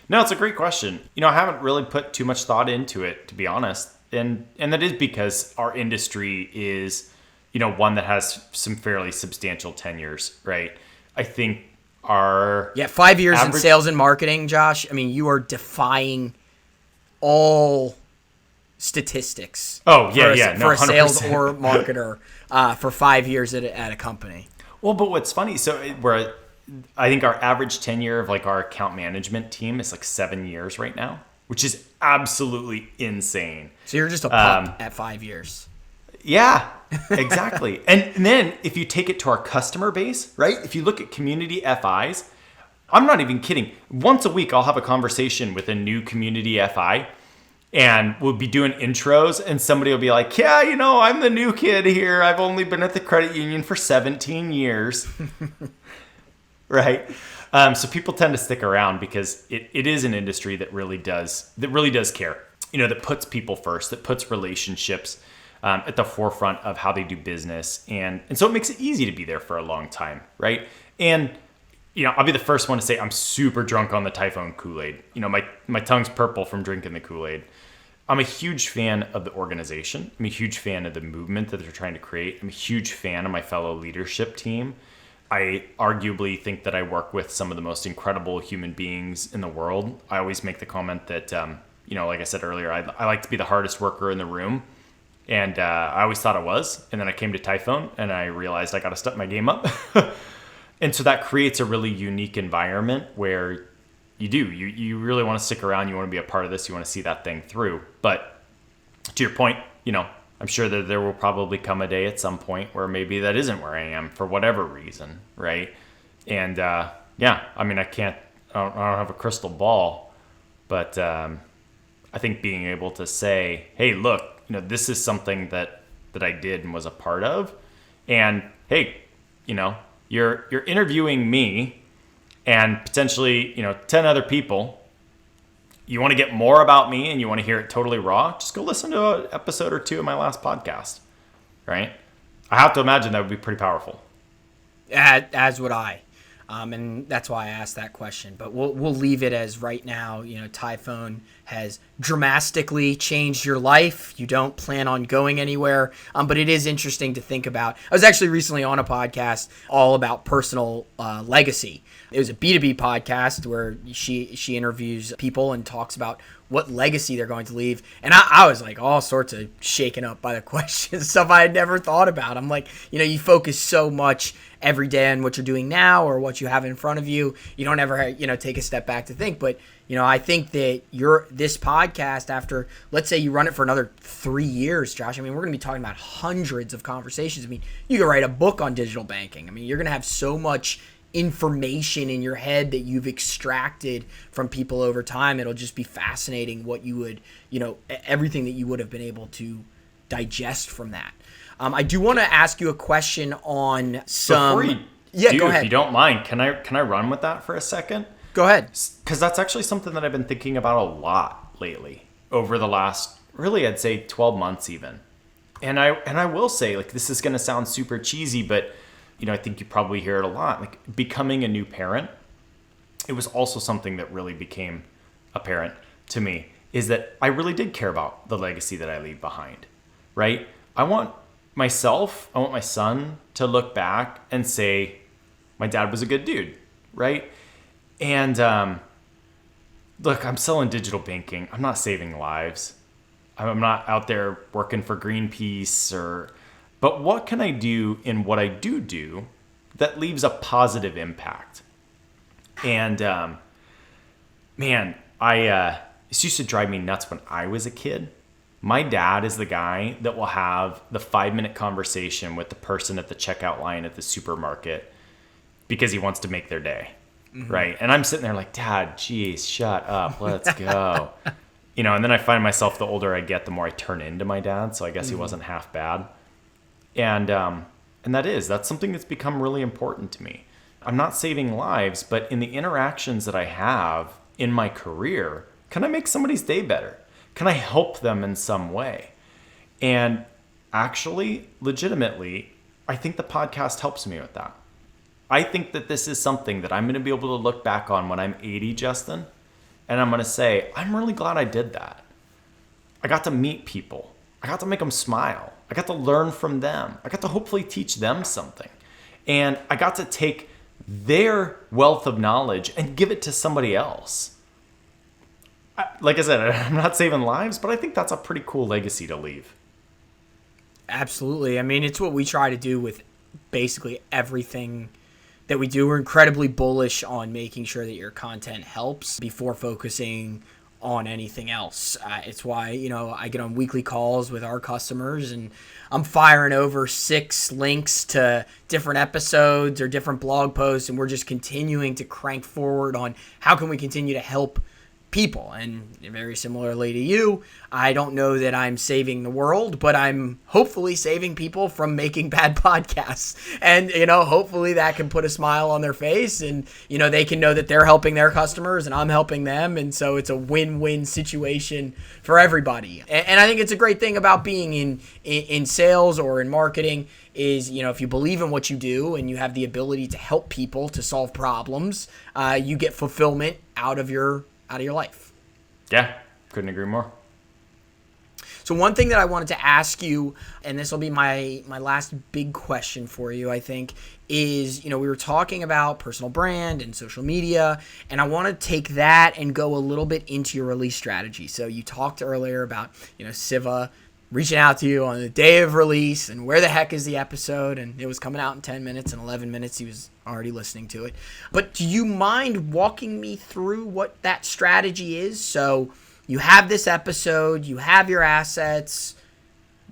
No, it's a great question. I haven't really put too much thought into it, to be honest. And that is because our industry is, one that has some fairly substantial tenures, right? I think our 5 years in sales and marketing, Josh. I mean, you are defying all statistics. Oh, for a 100%. sales or marketer for 5 years at a company. Well, but what's funny, I think our average tenure of like our account management team is like 7 years right now, which is absolutely insane. So you're just a pup at 5 years. Yeah, exactly. And then if you take it to our customer base, right? If you look at community FIs, I'm not even kidding. Once a week, I'll have a conversation with a new community FI, and we'll be doing intros, and somebody will be like, yeah, I'm the new kid here. I've only been at the credit union for 17 years. Right? So people tend to stick around because it is an industry that really does care, that puts people first, that puts relationships at the forefront of how they do business. And so it makes it easy to be there for a long time, right? And, I'll be the first one to say I'm super drunk on the Tyfone KoolAid. My tongue's purple from drinking the KoolAid. I'm a huge fan of the organization. I'm a huge fan of the movement that they're trying to create. I'm a huge fan of my fellow leadership team. I arguably think that I work with some of the most incredible human beings in the world. I always make the comment that, like I said earlier, I like to be the hardest worker in the room. And I always thought I was. And then I came to Tyfone and I realized I got to step my game up. And so that creates a really unique environment where you really want to stick around. You want to be a part of this. You want to see that thing through. But to your point, I'm sure that there will probably come a day at some point where maybe that isn't where I am for whatever reason, right? And I don't have a crystal ball, but I think being able to say, hey, look, this is something that I did and was a part of, and hey, you're interviewing me and potentially 10 other people. You want to get more about me and you want to hear it totally raw, just go listen to an episode or two of my last podcast, right? I have to imagine that would be pretty powerful. As would I. And that's why I asked that question. But we'll leave it as right now, Tyfone has dramatically changed your life. You don't plan on going anywhere. But it is interesting to think about. I was actually recently on a podcast all about personal legacy. It was a B2B podcast where she interviews people and talks about what legacy they're going to leave. And I was like all sorts of shaken up by the questions, stuff I had never thought about. I'm like, you focus so much every day on what you're doing now or what you have in front of you. You don't ever, take a step back to think. But, I think that this podcast, after, let's say you run it for another 3 years, Josh, we're going to be talking about hundreds of conversations. You could write a book on digital banking. You're going to have so much information in your head that you've extracted from people over time. It'll just be fascinating what you would, everything that you would have been able to digest from that. I do want to ask you a question on some. Before you go ahead. If you don't mind, can I run with that for a second? Go ahead. Because that's actually something that I've been thinking about a lot lately over the last, really, I'd say 12 months even. And I will say, like, this is going to sound super cheesy, but, I think you probably hear it a lot. Like, becoming a new parent, it was also something that really became apparent to me, is that I really did care about the legacy that I leave behind, right? I want my son to look back and say, my dad was a good dude, right? And look, I'm selling digital banking. I'm not saving lives. I'm not out there working for Greenpeace but what can I do in what I do that leaves a positive impact? And man, this used to drive me nuts when I was a kid. My dad is the guy that will have the 5-minute conversation with the person at the checkout line at the supermarket because he wants to make their day, right? And I'm sitting there like, Dad, geez, shut up, let's go. And then I find myself, the older I get, the more I turn into my dad. So I guess he wasn't half bad. And that's something that's become really important to me. I'm not saving lives, but in the interactions that I have in my career, can I make somebody's day better? Can I help them in some way? And actually, legitimately, I think the podcast helps me with that. I think that this is something that I'm going to be able to look back on when I'm 80, Justin, and I'm going to say, I'm really glad I did that. I got to meet people. I got to make them smile. I got to learn from them. I got to hopefully teach them something. And I got to take their wealth of knowledge and give it to somebody else. Like I said, I'm not saving lives, but I think that's a pretty cool legacy to leave. Absolutely. I mean, it's what we try to do with basically everything that we do. We're incredibly bullish on making sure that your content helps before focusing on anything else. It's why, I get on weekly calls with our customers and I'm firing over 6 links to different episodes or different blog posts, and we're just continuing to crank forward on how can we continue to help people. And very similarly to you, I don't know that I'm saving the world, but I'm hopefully saving people from making bad podcasts. And, hopefully that can put a smile on their face, and, they can know that they're helping their customers and I'm helping them. And so it's a win-win situation for everybody. And I think it's a great thing about being in sales or in marketing is, if you believe in what you do and you have the ability to help people to solve problems, you get fulfillment out of your life. Yeah, couldn't agree more. So one thing that I wanted to ask you, and this will be my last big question for you, I think, is, we were talking about personal brand and social media, and I want to take that and go a little bit into your release strategy. So you talked earlier about, Siva reaching out to you on the day of release and where the heck is the episode, and it was coming out in 10 minutes, and 11 minutes he was already listening to it. But do you mind walking me through what that strategy is? So you have this episode, you have your assets.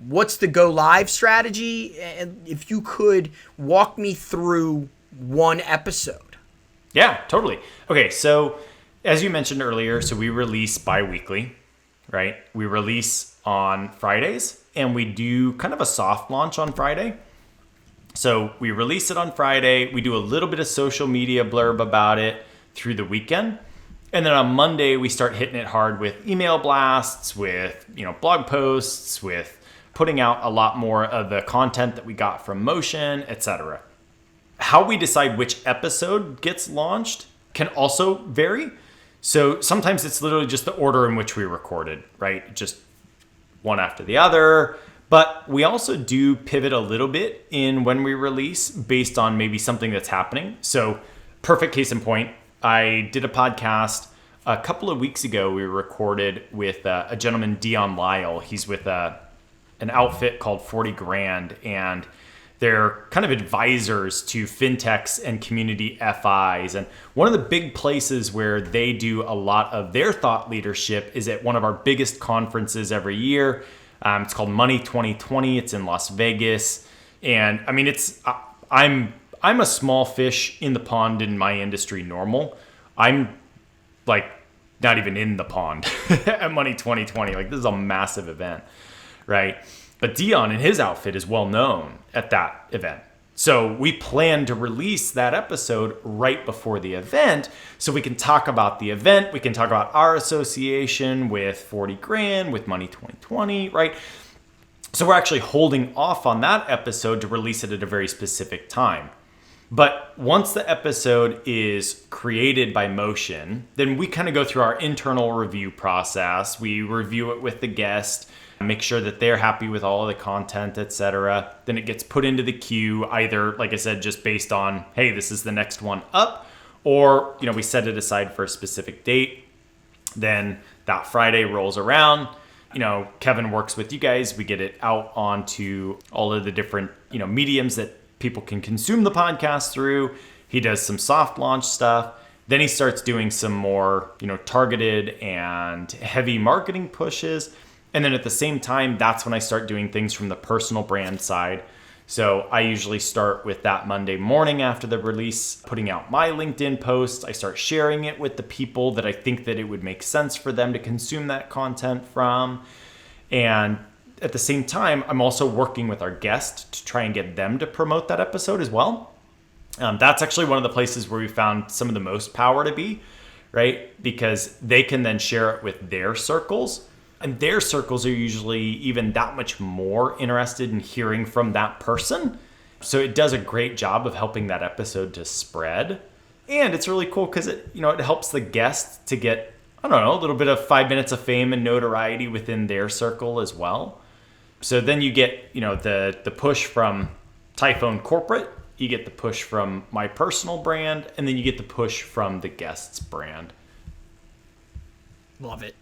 What's the go live strategy? And if you could walk me through one episode. Yeah, totally. Okay, so as you mentioned earlier, so we release bi-weekly, right? We release on Fridays, and we do kind of a soft launch on Friday. So we release it on Friday. We do a little bit of social media blurb about it through the weekend. And then on Monday, we start hitting it hard with email blasts, with, blog posts, with putting out a lot more of the content that we got from Motion, etc. How we decide which episode gets launched can also vary. So sometimes it's literally just the order in which we recorded, right? Just one after the other. But we also do pivot a little bit in when we release based on maybe something that's happening. So perfect case in point, I did a podcast a couple of weeks ago. We recorded with a gentleman, Dion Lyle. He's with an outfit called 40 Grand, and they're kind of advisors to fintechs and community FIs. And one of the big places where they do a lot of their thought leadership is at one of our biggest conferences every year. It's called Money 2020. It's in Las Vegas. And I mean, I'm a small fish in the pond in my industry normal. I'm like not even in the pond at Money 2020. Like, this is a massive event, right? But Dion and his outfit is well known at that event. So we plan to release that episode right before the event so we can talk about the event. We can talk about our association with 40 grand, with Money 2020, right? So we're actually holding off on that episode to release it at a very specific time. But once the episode is created by Motion, then we kind of go through our internal review process. We review it with the guest, make sure that they're happy with all of the content, etc. Then it gets put into the queue, either, like I said, just based on, hey, this is the next one up, or, we set it aside for a specific date. Then that Friday rolls around. Kevin works with you guys. We get it out onto all of the different, mediums that people can consume the podcast through. He does some soft launch stuff. Then he starts doing some more, targeted and heavy marketing pushes. And then at the same time, that's when I start doing things from the personal brand side. So I usually start with that Monday morning after the release, putting out my LinkedIn posts. I start sharing it with the people that I think that it would make sense for them to consume that content from. And at the same time, I'm also working with our guest to try and get them to promote that episode as well. That's actually one of the places where we found some of the most power to be, right? Because they can then share it with their circles. And their circles are usually even that much more interested in hearing from that person. So it does a great job of helping that episode to spread. And it's really cool because it helps the guest to get, a little bit of 5 minutes of fame and notoriety within their circle as well. So then you get, the push from Tyfone Corporate, you get the push from my personal brand, and then you get the push from the guest's brand. Love it.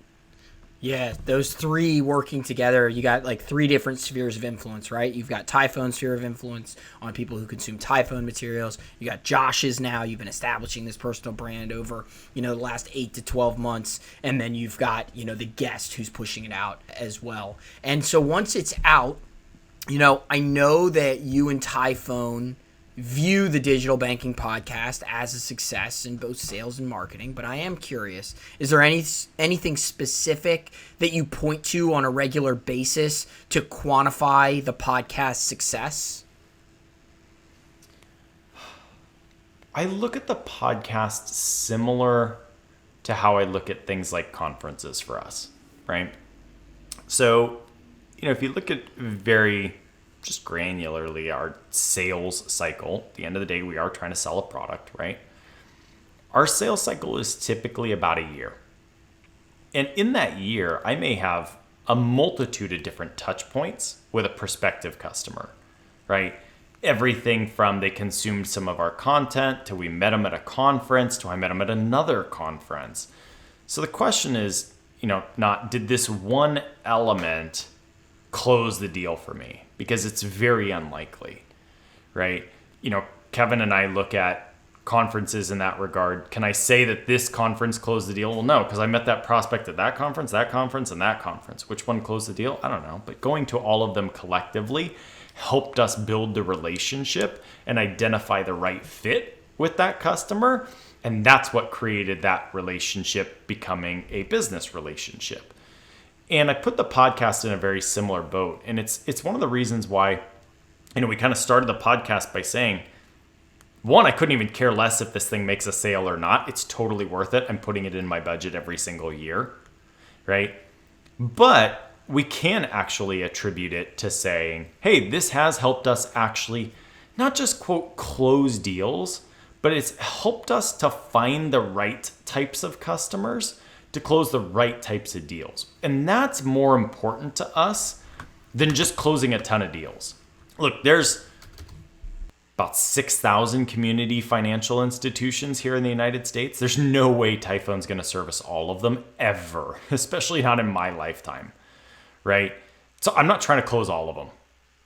Yeah, those three working together, you got like three different spheres of influence, right? You've got Typhone's sphere of influence on people who consume Tyfone materials. You got Josh's now. You've been establishing this personal brand over, the last 8 to 12 months. And then you've got, the guest who's pushing it out as well. And so once it's out, I know that you and Tyfone view the Digital Banking Podcast as a success in both sales and marketing, but I am curious, is there anything specific that you point to on a regular basis to quantify the podcast's success? I look at the podcast similar to how I look at things like conferences for us, right? So, if you look at very just granularly our sales cycle, at the end of the day, we are trying to sell a product, right? Our sales cycle is typically about a year. And in that year, I may have a multitude of different touch points with a prospective customer, right? Everything from they consumed some of our content to we met them at a conference to I met them at another conference. So the question is, not did this one element close the deal for me? Because it's very unlikely, right? Kevin and I look at conferences in that regard. Can I say that this conference closed the deal? Well, no, because I met that prospect at that conference, and that conference. Which one closed the deal? I don't know. But going to all of them collectively helped us build the relationship and identify the right fit with that customer. And that's what created that relationship becoming a business relationship. And I put the podcast in a very similar boat. And it's one of the reasons why, we kind of started the podcast by saying, one, I couldn't even care less if this thing makes a sale or not. It's totally worth it. I'm putting it in my budget every single year, right? But we can actually attribute it to saying, hey, this has helped us actually not just, quote, close deals, but it's helped us to find the right types of customers to close the right types of deals. And that's more important to us than just closing a ton of deals. Look, there's about 6,000 community financial institutions here in the United States. There's no way Typhone's going to service all of them ever, especially not in my lifetime, right? So I'm not trying to close all of them.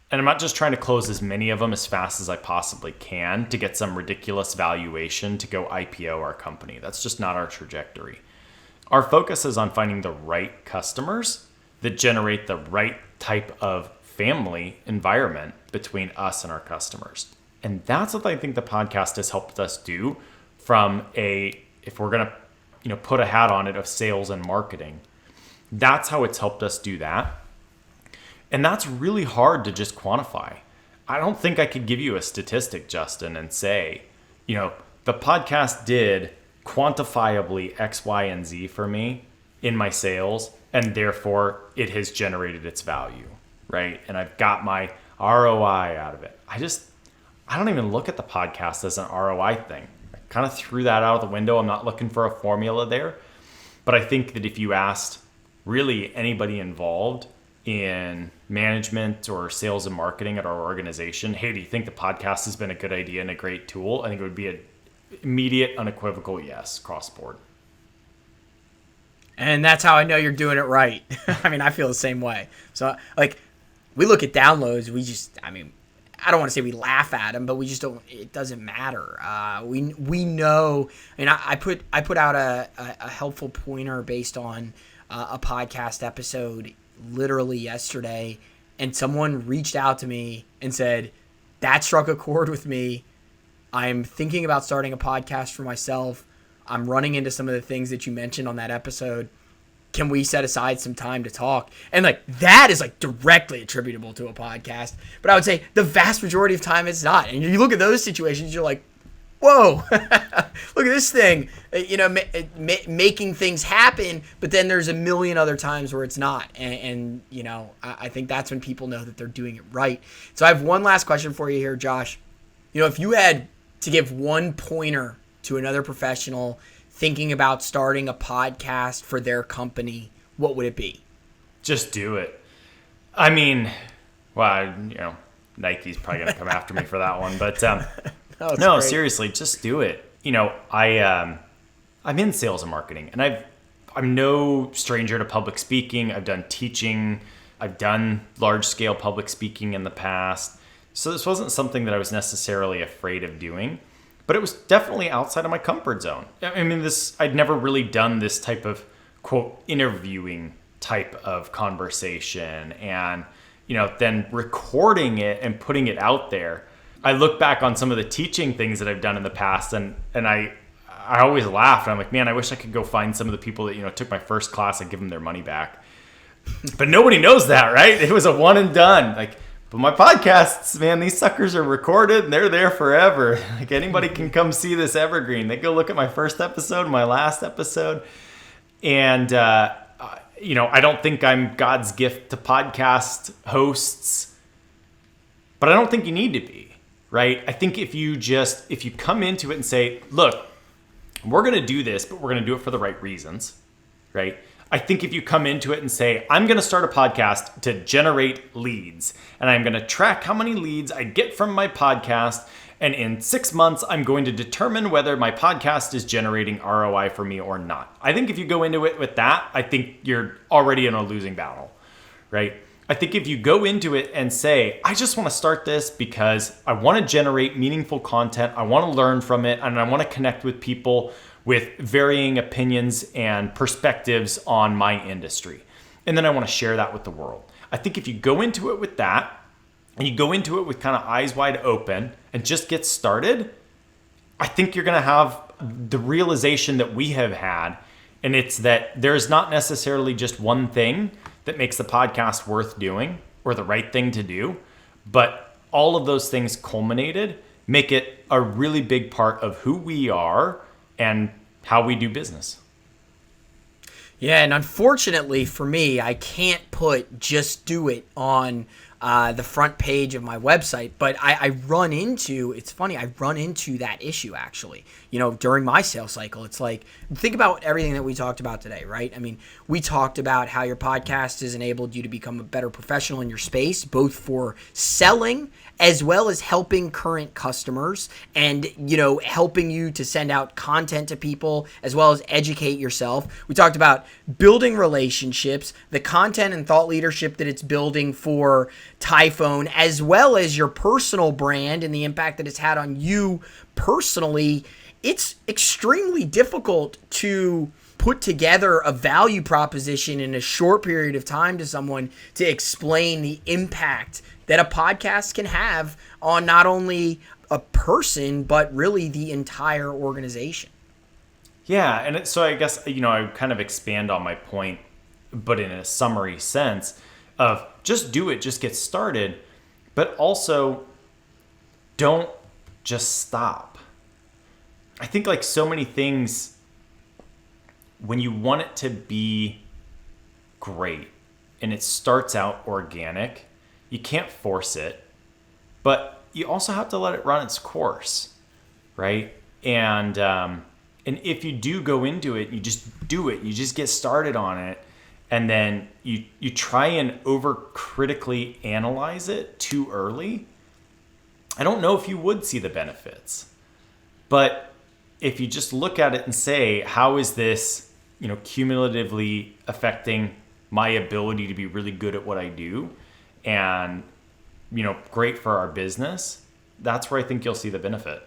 And I'm not just trying to close as many of them as fast as I possibly can to get some ridiculous valuation to go IPO our company. That's just not our trajectory. Our focus is on finding the right customers that generate the right type of family environment between us and our customers. And that's what I think the podcast has helped us do from if we're going to, put a hat on it of sales and marketing. That's how it's helped us do that. And that's really hard to just quantify. I don't think I could give you a statistic, Justin, and say, the podcast did quantifiably X, Y, and Z for me in my sales, and therefore it has generated its value, right? And I've got my ROI out of it. I don't even look at the podcast as an ROI thing. I kind of threw that out of the window. I'm not looking for a formula there. But I think that if you asked really anybody involved in management or sales and marketing at our organization, hey, do you think the podcast has been a good idea and a great tool? I think it would be an immediate, unequivocal yes, cross board. And that's how I know you're doing it right. I mean, I feel the same way. So, we look at downloads. I don't want to say we laugh at them, but we just don't. It doesn't matter. We know. I put out a helpful pointer based on a podcast episode literally yesterday, and someone reached out to me and said that struck a chord with me. I'm thinking about starting a podcast for myself. I'm running into some of the things that you mentioned on that episode. Can we set aside some time to talk? And that is directly attributable to a podcast. But I would say the vast majority of time it's not. And you look at those situations, you're like, whoa, look at this thing, making things happen. But then there's a million other times where it's not. And I think that's when people know that they're doing it right. So I have one last question for you here, Josh. If you had to give one pointer to another professional thinking about starting a podcast for their company, what would it be? Just do it. I mean, well, Nike's probably going to come after me for that one, but no, seriously, just do it. I'm in sales and marketing, and I'm no stranger to public speaking. I've done teaching. I've done large scale public speaking in the past. So this wasn't something that I was necessarily afraid of doing. But it was definitely outside of my comfort zone. I'd never really done this type of, quote, interviewing type of conversation and, then recording it and putting it out there. I look back on some of the teaching things that I've done in the past and I always laugh. And I'm like, man, I wish I could go find some of the people that, took my first class and give them their money back. But nobody knows that, right? It was a one and done. But my podcasts, man, these suckers are recorded and they're there forever. Anybody can come see this evergreen. They go look at my first episode, my last episode. And, I don't think I'm God's gift to podcast hosts, but I don't think you need to be, right? I think if you come into it and say, look, we're going to do this, but we're going to do it for the right reasons, right? I think if you come into it and say, I'm going to start a podcast to generate leads, and I'm going to track how many leads I get from my podcast, and in 6 months, I'm going to determine whether my podcast is generating ROI for me or not. I think if you go into it with that, I think you're already in a losing battle, right? I think if you go into it and say, I just want to start this because I want to generate meaningful content, I want to learn from it, and I want to connect with people with varying opinions and perspectives on my industry. And then I want to share that with the world. I think if you go into it with that, and you go into it with kind of eyes wide open and just get started, I think you're going to have the realization that we have had. And it's that there's not necessarily just one thing that makes the podcast worth doing or the right thing to do, but all of those things culminated make it a really big part of who we are and how we do business. Yeah, and unfortunately for me, I can't put just do it on the front page of my website, but I run into that issue actually. During my sales cycle, it's think about everything that we talked about today, right? We talked about how your podcast has enabled you to become a better professional in your space, both for selling as well as helping current customers and, helping you to send out content to people as well as educate yourself. We talked about building relationships, the content and thought leadership that it's building for Tyfone, as well as your personal brand and the impact that it's had on you personally. It's extremely difficult to put together a value proposition in a short period of time to someone to explain the impact that a podcast can have on not only a person, but really the entire organization. Yeah, and so I guess, I kind of expand on my point, but in a summary sense of just do it, just get started, but also don't just stop. I think like so many things, when you want it to be great and it starts out organic, you can't force it, but you also have to let it run its course, right? And if you do go into it, you just do it, you just get started on it, and then you try and over critically analyze it too early, I don't know if you would see the benefits. But if you just look at it and say, how is this, cumulatively affecting my ability to be really good at what I do and, great for our business, that's where I think you'll see the benefit.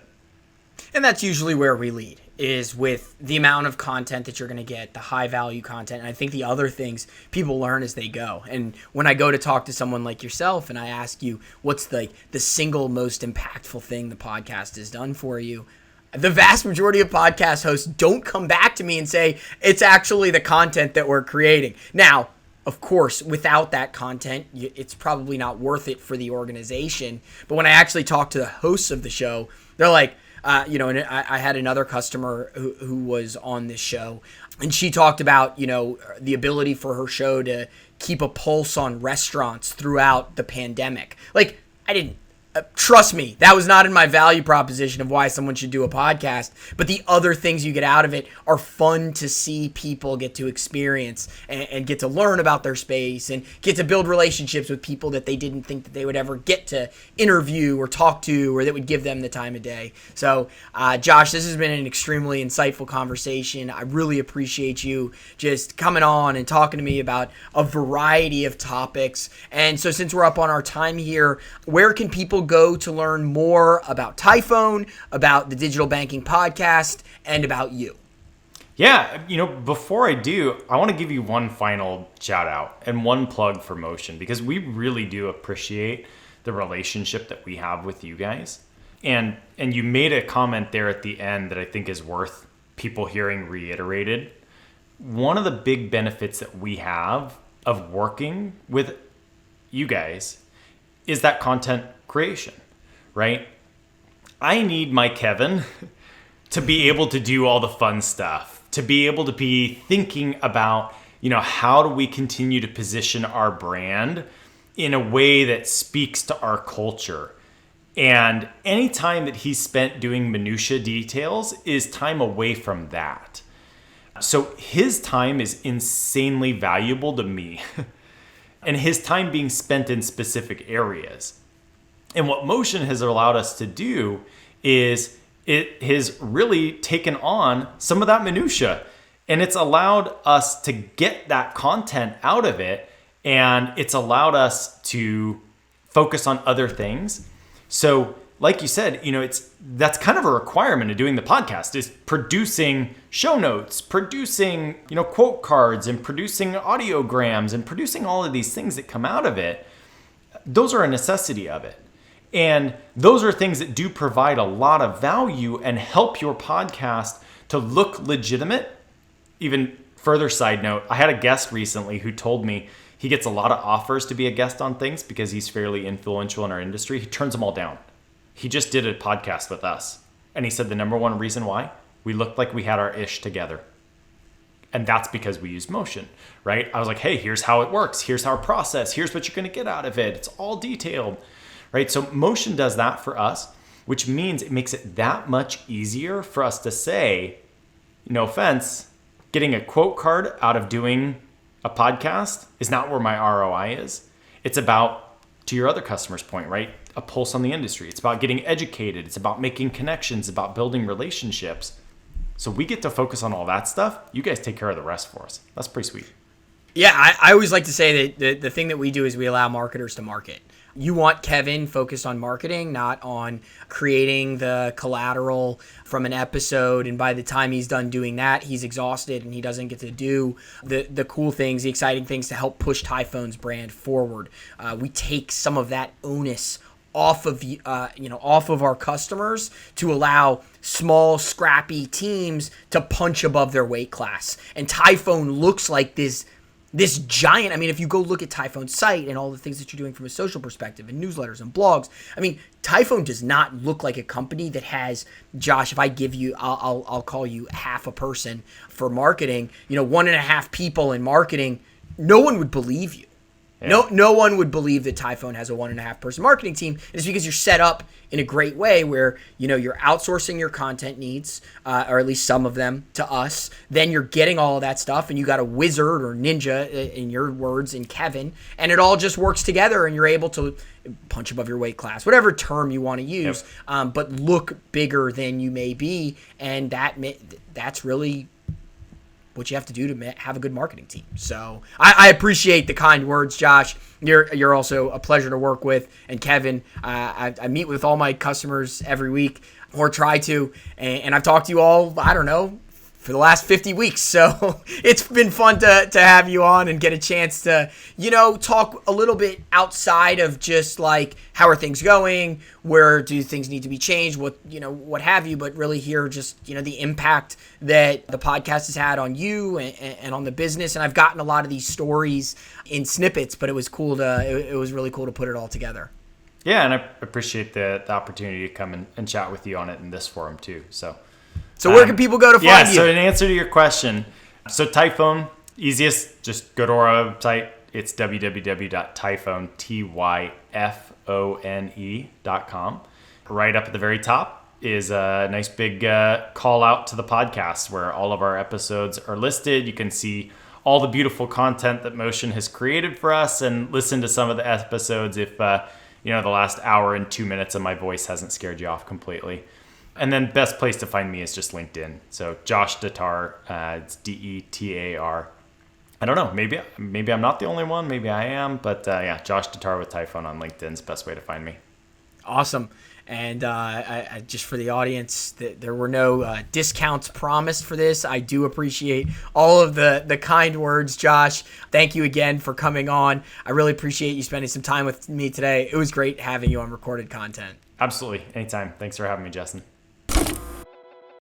And that's usually where we lead, is with the amount of content that you're going to get, the high value content. And I think the other things people learn as they go. And when I go to talk to someone like yourself and I ask you, what's the single most impactful thing the podcast has done for you? The vast majority of podcast hosts don't come back to me and say, it's actually the content that we're creating. Now, of course, without that content, it's probably not worth it for the organization. But when I actually talk to the hosts of the show, they're like, and I had another customer who was on this show, and she talked about, the ability for her show to keep a pulse on restaurants throughout the pandemic. Like, I didn't. Trust me, that was not in my value proposition of why someone should do a podcast. But the other things you get out of it are fun to see people get to experience and get to learn about their space and get to build relationships with people that they didn't think that they would ever get to interview or talk to, or that would give them the time of day. So, Josh, this has been an extremely insightful conversation. I really appreciate you just coming on and talking to me about a variety of topics. And so since we're up on our time here, where can people go to learn more about Tyfone, about the Digital Banking Podcast, and about you? Yeah, before I do, I want to give you one final shout out and one plug for Motion, because we really do appreciate the relationship that we have with you guys. And you made a comment there at the end that I think is worth people hearing reiterated. One of the big benefits that we have of working with you guys is that content creation, right? I need my Kevin to be able to do all the fun stuff, to be able to be thinking about, how do we continue to position our brand in a way that speaks to our culture. And any time that he's spent doing minutia details is time away from that. So his time is insanely valuable to me. And his time being spent in specific areas. And what Motion has allowed us to do is it has really taken on some of that minutia, and it's allowed us to get that content out of it, and it's allowed us to focus on other things. So like you said, that's kind of a requirement of doing the podcast, is producing show notes, producing, quote cards, and producing audiograms, and producing all of these things that come out of it. Those are a necessity of it. And those are things that do provide a lot of value and help your podcast to look legitimate. Even further side note, I had a guest recently who told me he gets a lot of offers to be a guest on things because he's fairly influential in our industry. He turns them all down. He just did a podcast with us. And he said the number one reason why, we looked like we had our ish together. And that's because we used Motion, right? I was like, hey, here's how it works. Here's our process. Here's what you're going to get out of it. It's all detailed, right? So Motion does that for us, which means it makes it that much easier for us to say, no offense, getting a quote card out of doing a podcast is not where my ROI is. It's about, to your other customer's point, right? A pulse on the industry. It's about getting educated. It's about making connections, about building relationships. So we get to focus on all that stuff. You guys take care of the rest for us. That's pretty sweet. Yeah, I always like to say that the thing that we do is we allow marketers to market. You want Kevin focused on marketing, not on creating the collateral from an episode. And by the time he's done doing that, he's exhausted and he doesn't get to do the cool things, the exciting things to help push Typhone's brand forward. We take some of that onus off of our customers to allow small, scrappy teams to punch above their weight class. And Tyfone looks like this this giant, I mean, if you go look at Typhone's site and all the things that you're doing from a social perspective and newsletters and blogs, I mean, Tyfone does not look like a company that has, Josh, if I give you, I'll call you half a person for marketing, 1.5 people in marketing, no one would believe you. Yeah. No one would believe that Tyfone has a 1.5 person marketing team. It's because you're set up in a great way where, you're outsourcing your content needs, or at least some of them, to us. Then you're getting all of that stuff, and you got a wizard or ninja, in your words, in Kevin, and it all just works together, and you're able to punch above your weight class, whatever term you want to use, but look bigger than you may be, and that's really what you have to do to have a good marketing team. So I appreciate the kind words, Josh. You're also a pleasure to work with. And Kevin, I meet with all my customers every week, or try to, and I've talked to you all, I don't know, for the last 50 weeks. So it's been fun to have you on and get a chance to, talk a little bit outside of just like, how are things going? Where do things need to be changed? What have you, but really hear just, the impact that the podcast has had on you and on the business. And I've gotten a lot of these stories in snippets, but it was really cool to put it all together. Yeah. And I appreciate the opportunity to come and chat with you on it in this forum too. So where can people go to find you? So in answer to your question, so Tyfone, easiest, just go to our website. It's www.tyfone.com. Right up at the very top is a nice big call out to the podcast where all of our episodes are listed. You can see all the beautiful content that Motion has created for us and listen to some of the episodes if, the last hour and 2 minutes of my voice hasn't scared you off completely. And then best place to find me is just LinkedIn. So Josh DeTar, it's DETAR. I don't know. Maybe I'm not the only one. Maybe I am. But Josh DeTar with Tyfone on LinkedIn is the best way to find me. Awesome. And I just for the audience, there were no discounts promised for this. I do appreciate all of the kind words, Josh. Thank you again for coming on. I really appreciate you spending some time with me today. It was great having you on Recorded Content. Absolutely. Anytime. Thanks for having me, Justin.